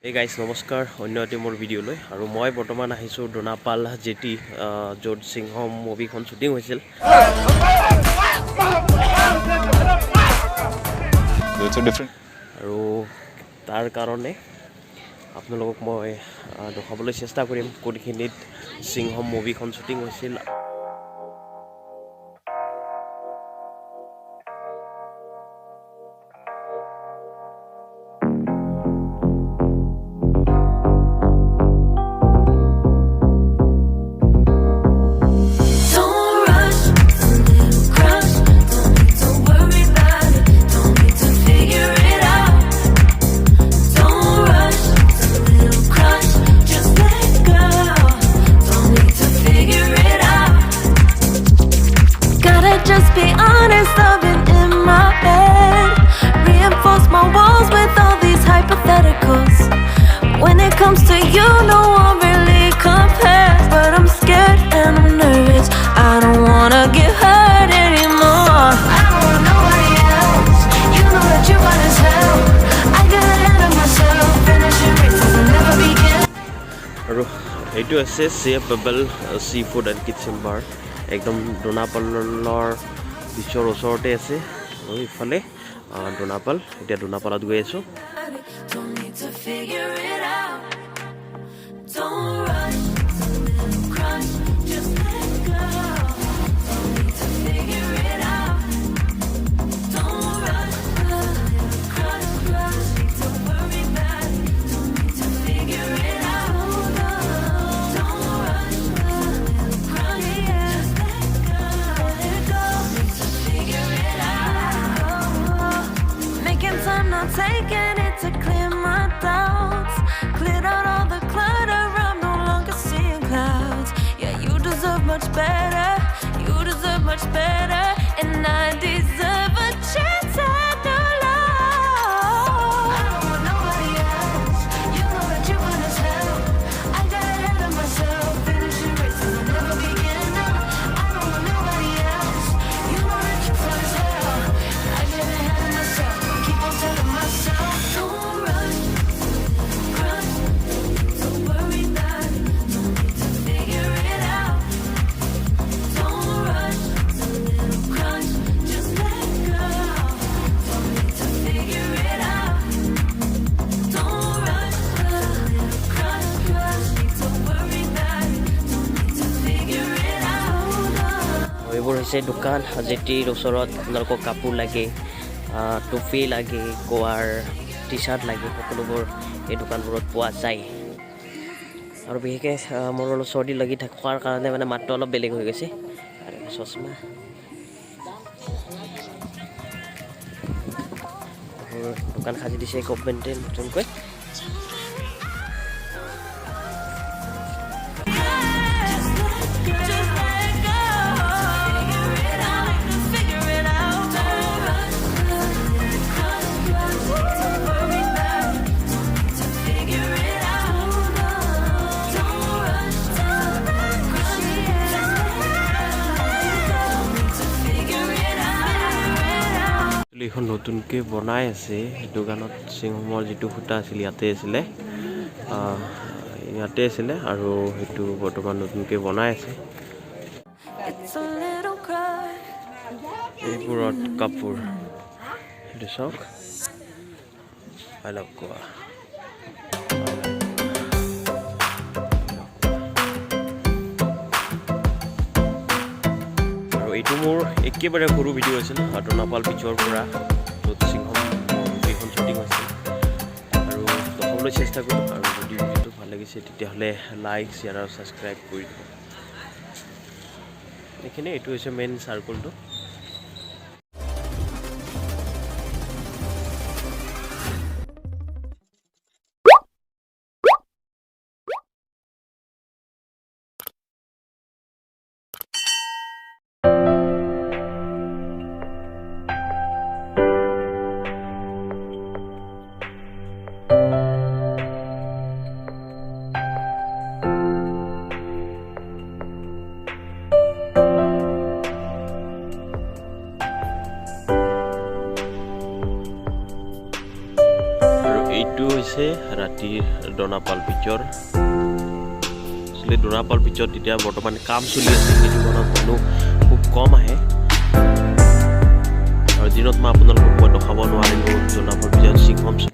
Hey guys, নমস্কাৰ অন্য এটি মোৰ ভিডিঅ'লৈ আৰু মই বৰ্তমান আহিছোঁ ডোনাপাল জেটি য'ত সিংহম মুভিখন শ্বুটিং হৈছিল আৰু তাৰ কাৰণে আপোনালোকক মই দেখাবলৈ চেষ্টা কৰিম কোনখিনিত সিংহম মুভিখন শ্বুটিং হৈছিল Just be honest, loving in my bed. Reinforce my walls with all these hypotheticals. When it comes to you, no one really compares. But I'm scared and I'm nervous. I don't wanna get hurt anymore. I don't want nobody else. You know that you run as hell. I get ahead of myself, finishing races and never begin. আৰু এইটো আছে chef bubble seafood and kitchen bar একদম ডোনাপালৰ বিচৰ ওচৰতে আছে আৰু ইফালে ডোনাপাল এতিয়া ডোনাপালত গৈ আছোঁ Taking it to clear my doubts, cleared out all the clutter. I'm no longer seeing clouds. Yeah, you deserve much better. You deserve much better, and I deserve a chance at new love. I don't want nobody else. You know that you run as hell. I got ahead of myself, finishing races and never begin. I don't want nobody else. You know that you fun as hell. I get ahead of myself. Keep on telling myself, don't rush, crush, don't worry about it, don't need to figure it out. Don't rush, it's a little crush, just let go. Don't need to figure it out. Don't rush, a little crush, don't worry about it, don't need to figure it out. এইবোৰ হৈছে দোকান জেটিৰ ওচৰত আপোনালোকক কাপোৰ লাগে টুপি লাগে কোৱাৰ টি চাৰ্ট লাগে সকলোবোৰ এই দোকানবোৰত পোৱা যায় আৰু বিশেষকৈ মোৰ অলপ চৰ্দি লাগি থকাৰ কাৰণে মানে মাতটো অলপ বেলেগ হৈ গৈছে আৰু চশমা দোকান সাজি দিছে গভৰ্ণমেণ্টে নতুনকৈ এখন নতুনকৈ বনাই আছে দোকানত সিংহমৰ যিটো খুঁটা আছিল ইয়াতে আছিলে আৰু সেইটো বৰ্তমান নতুনকৈ বনাই আছে এইবোৰত কাপোৰ সেইটো চাওক অলপ কোৱা এইটো মোৰ একেবাৰে সৰু ভিডিঅ' আছিল ডোনাপাল বিচৰ পৰা য'ত সিংহম মুভিখন শ্বুটিং হৈছিল আৰু দেখাবলৈ চেষ্টা কৰিম আৰু যদি ভিডিঅ'টো ভাল লাগিছে তেতিয়াহ'লে লাইক শ্বেয়াৰ আৰু ছাবস্ক্ৰাইব কৰি দিব এইখিনি এইটো হৈছে মেইন চাৰ্কলটো ডনাপাল পিকচাৰ ডনাপাল পিকচাৰ তেতিয়া বৰ্তমান কাম চলি আছে সেইটো কাৰণত মানুহ খুব কম আহে আৰু দিনত মই আপোনালোকক মই দেখাব নোৱাৰিলোঁ ডনাপাল পিকচাৰ সিংহম